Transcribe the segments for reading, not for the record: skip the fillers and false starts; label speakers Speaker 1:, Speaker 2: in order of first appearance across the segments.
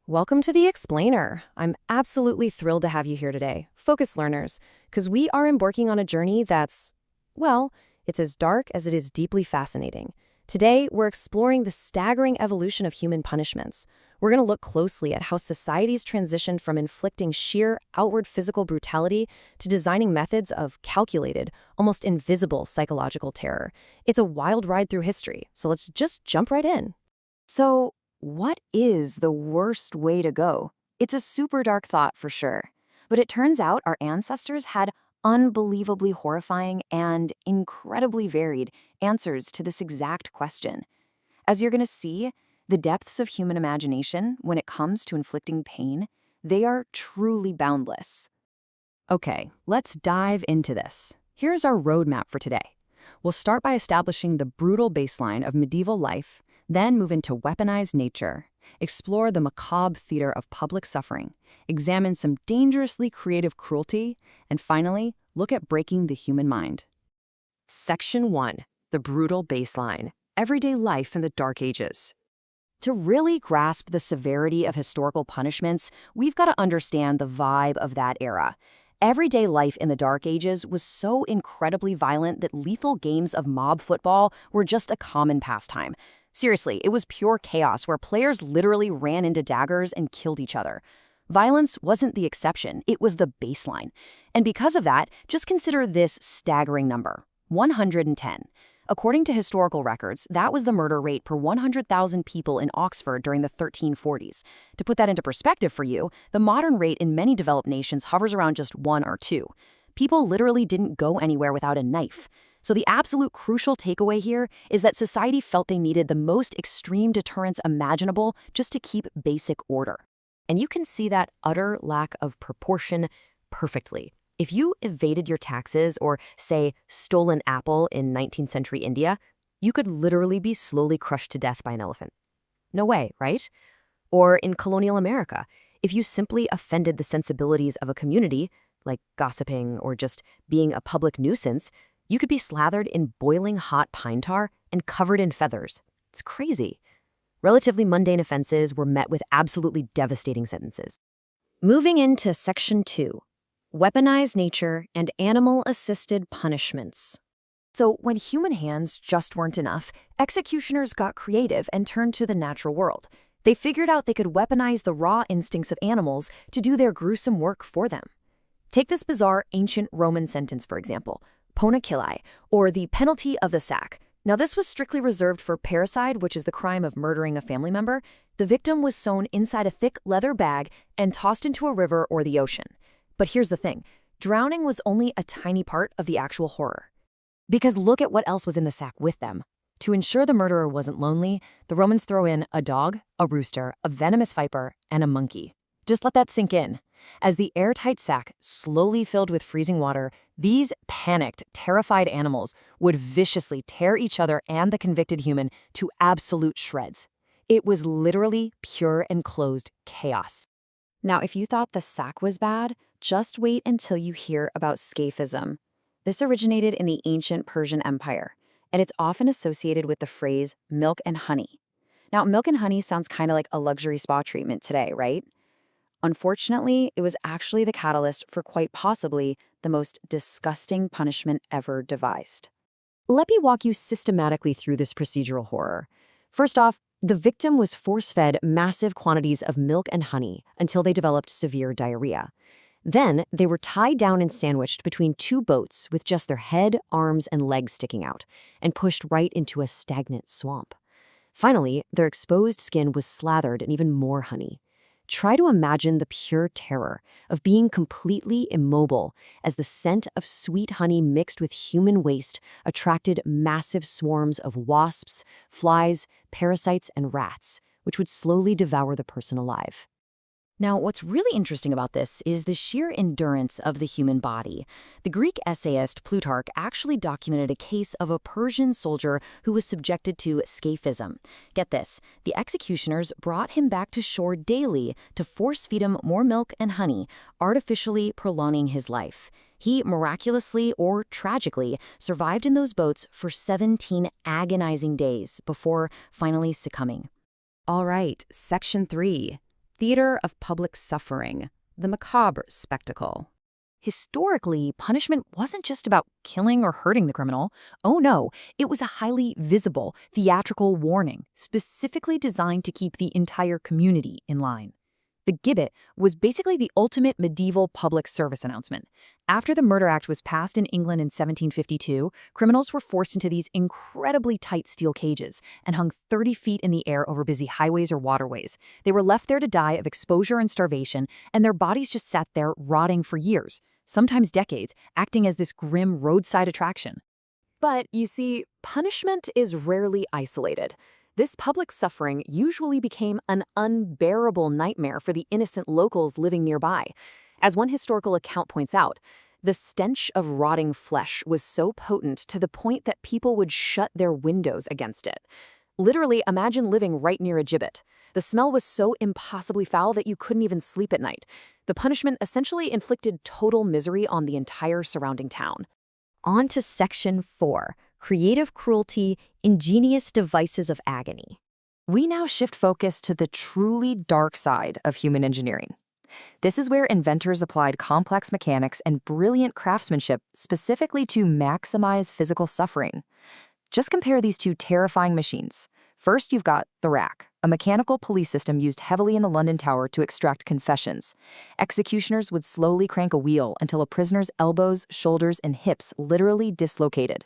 Speaker 1: Welcome to The Explainer. I'm absolutely thrilled to have you here today, focus learners, because we are embarking on a journey that's, well, it's as dark as it is deeply fascinating. Today, we're exploring the staggering evolution of human punishments. We're going to look closely at how societies transitioned from inflicting sheer outward physical brutality to designing methods of calculated, almost invisible psychological terror. It's a wild ride through history, so let's just jump right in. So, what is the worst way to go? It's a super dark thought for sure. But it turns out our ancestors had unbelievably horrifying and incredibly varied answers to this exact question. As you're going to see, the depths of human imagination when it comes to inflicting pain, they are truly boundless. Okay, let's dive into this. Here's our roadmap for today. We'll start by establishing the brutal baseline of medieval life, then move into weaponized nature, explore the macabre theater of public suffering, examine some dangerously creative cruelty, and finally, look at breaking the human mind. Section 1. The brutal baseline. Everyday life in the Dark Ages. To really grasp the severity of historical punishments, we've got to understand the vibe of that era. Everyday life in the Dark Ages was so incredibly violent that lethal games of mob football were just a common pastime. Seriously, it was pure chaos where players literally ran into daggers and killed each other. Violence wasn't the exception, it was the baseline. And because of that, just consider this staggering number, 110. According to historical records, that was the murder rate per 100,000 people in Oxford during the 1340s. To put that into perspective for you, the modern rate in many developed nations hovers around just 1 or 2. People literally didn't go anywhere without a knife. So the absolute crucial takeaway here is that society felt they needed the most extreme deterrence imaginable just to keep basic order. And you can see that utter lack of proportion perfectly. If you evaded your taxes or, say, stole an apple in 19th century India, you could literally be slowly crushed to death by an elephant. No way, right? Or in colonial America, if you simply offended the sensibilities of a community, like gossiping or just being a public nuisance, you could be slathered in boiling hot pine tar and covered in feathers. It's crazy. Relatively mundane offenses were met with absolutely devastating sentences. Moving into Section 2. Weaponized nature and animal-assisted punishments. So when human hands just weren't enough, executioners got creative and turned to the natural world. They figured out they could weaponize the raw instincts of animals to do their gruesome work for them. Take this bizarre ancient Roman sentence, for example, ponacilli, or the penalty of the sack. Now, this was strictly reserved for parricide, which is the crime of murdering a family member. The victim was sewn inside a thick leather bag and tossed into a river or the ocean. But here's the thing, drowning was only a tiny part of the actual horror. Because look at what else was in the sack with them. To ensure the murderer wasn't lonely, the Romans throw in a dog, a rooster, a venomous viper, and a monkey. Just let that sink in. As the airtight sack slowly filled with freezing water, these panicked, terrified animals would viciously tear each other and the convicted human to absolute shreds. It was literally pure enclosed chaos. Now, if you thought the sack was bad, just wait until you hear about Scaphism. This originated in the ancient Persian Empire, and it's often associated with the phrase milk and honey. Now, milk and honey sounds kind of like a luxury spa treatment today, right? Unfortunately, it was actually the catalyst for quite possibly the most disgusting punishment ever devised. Let me walk you systematically through this procedural horror. First off, the victim was force-fed massive quantities of milk and honey until they developed severe diarrhea. Then, they were tied down and sandwiched between 2 boats with just their head, arms, and legs sticking out, and pushed right into a stagnant swamp. Finally, their exposed skin was slathered in even more honey. Try to imagine the pure terror of being completely immobile as the scent of sweet honey mixed with human waste attracted massive swarms of wasps, flies, parasites, and rats, which would slowly devour the person alive. Now, what's really interesting about this is the sheer endurance of the human body. The Greek essayist Plutarch actually documented a case of a Persian soldier who was subjected to Scaphism. Get this, the executioners brought him back to shore daily to force-feed him more milk and honey, artificially prolonging his life. He miraculously or tragically survived in those boats for 17 agonizing days before finally succumbing. All right, Section 3. theater of public suffering, the macabre spectacle. Historically, punishment wasn't just about killing or hurting the criminal. Oh no, it was a highly visible, theatrical warning, specifically designed to keep the entire community in line. The gibbet was basically the ultimate medieval public service announcement. After the Murder Act was passed in England in 1752, criminals were forced into these incredibly tight steel cages and hung 30 feet in the air over busy highways or waterways. They were left there to die of exposure and starvation, and their bodies just sat there rotting for years, sometimes decades, acting as this grim roadside attraction. But you see, punishment is rarely isolated. This public suffering usually became an unbearable nightmare for the innocent locals living nearby. As one historical account points out, the stench of rotting flesh was so potent to the point that people would shut their windows against it. Literally, imagine living right near a gibbet. The smell was so impossibly foul that you couldn't even sleep at night. The punishment essentially inflicted total misery on the entire surrounding town. On to Section 4, Creative Cruelty, Ingenious Devices of Agony. We now shift focus to the truly dark side of human engineering. This is where inventors applied complex mechanics and brilliant craftsmanship specifically to maximize physical suffering. Just compare these two terrifying machines. First, you've got the rack, a mechanical police system used heavily in the London Tower to extract confessions. Executioners would slowly crank a wheel until a prisoner's elbows, shoulders, and hips literally dislocated.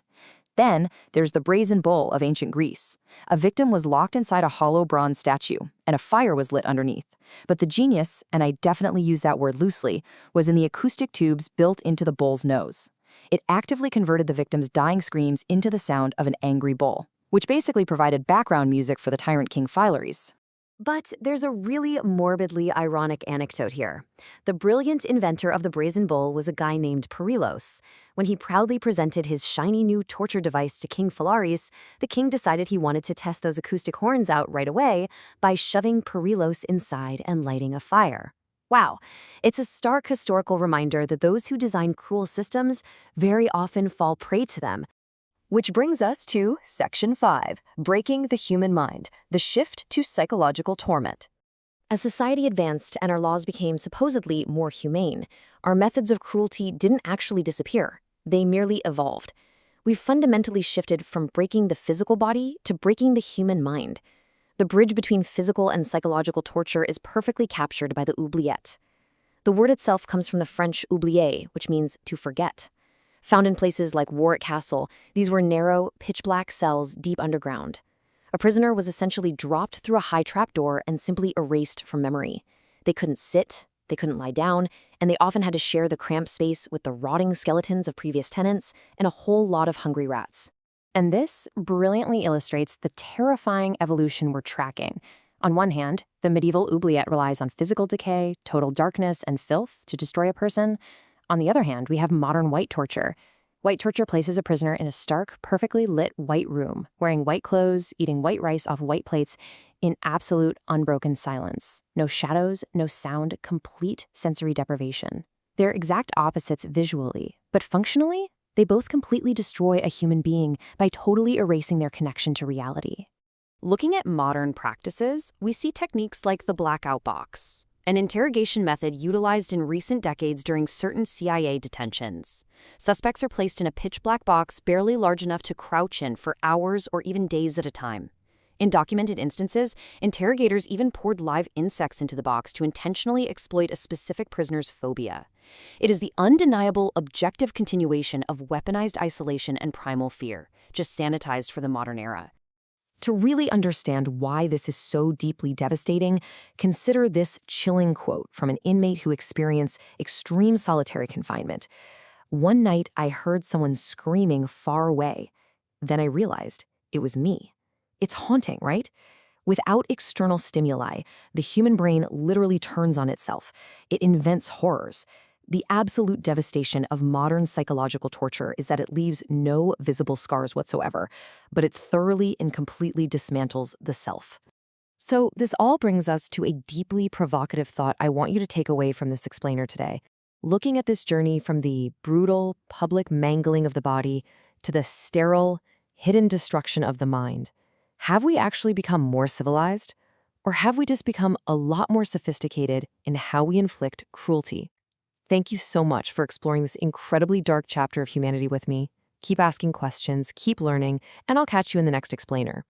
Speaker 1: Then, there's the brazen bull of ancient Greece. A victim was locked inside a hollow bronze statue, and a fire was lit underneath. But the genius, and I definitely use that word loosely, was in the acoustic tubes built into the bull's nose. It actively converted the victim's dying screams into the sound of an angry bull, which basically provided background music for the tyrant king Philares. But there's a really morbidly ironic anecdote here. The brilliant inventor of the brazen bull was a guy named Perilos. When he proudly presented his shiny new torture device to King Philares, the king decided he wanted to test those acoustic horns out right away by shoving Perilos inside and lighting a fire. Wow, it's a stark historical reminder that those who design cruel systems very often fall prey to them. Which brings us to Section 5, Breaking the Human Mind, the Shift to Psychological Torment. As society advanced and our laws became supposedly more humane, our methods of cruelty didn't actually disappear. They merely evolved. We've fundamentally shifted from breaking the physical body to breaking the human mind. The bridge between physical and psychological torture is perfectly captured by the oubliette. The word itself comes from the French oublier, which means to forget. Found in places like Warwick Castle, these were narrow, pitch-black cells deep underground. A prisoner was essentially dropped through a high trapdoor and simply erased from memory. They couldn't sit, they couldn't lie down, and they often had to share the cramped space with the rotting skeletons of previous tenants and a whole lot of hungry rats. And this brilliantly illustrates the terrifying evolution we're tracking. On one hand, the medieval oubliette relies on physical decay, total darkness, and filth to destroy a person. On the other hand, we have modern white torture. White torture places a prisoner in a stark, perfectly lit white room, wearing white clothes, eating white rice off white plates, in absolute unbroken silence. No shadows, no sound, complete sensory deprivation. They're exact opposites visually, but functionally, they both completely destroy a human being by totally erasing their connection to reality. Looking at modern practices, we see techniques like the blackout box, an interrogation method utilized in recent decades during certain CIA detentions. Suspects are placed in a pitch-black box barely large enough to crouch in for hours or even days at a time. In documented instances, interrogators even poured live insects into the box to intentionally exploit a specific prisoner's phobia. It is the undeniable objective continuation of weaponized isolation and primal fear, just sanitized for the modern era. To really understand why this is so deeply devastating, consider this chilling quote from an inmate who experienced extreme solitary confinement. "One night, I heard someone screaming far away. Then I realized it was me." It's haunting, right? Without external stimuli, the human brain literally turns on itself. It invents horrors. The absolute devastation of modern psychological torture is that it leaves no visible scars whatsoever, but it thoroughly and completely dismantles the self. So this all brings us to a deeply provocative thought I want you to take away from this explainer today. Looking at this journey from the brutal, public mangling of the body to the sterile, hidden destruction of the mind, have we actually become more civilized? Or have we just become a lot more sophisticated in how we inflict cruelty? Thank you so much for exploring this incredibly dark chapter of humanity with me. Keep asking questions, keep learning, and I'll catch you in the next explainer.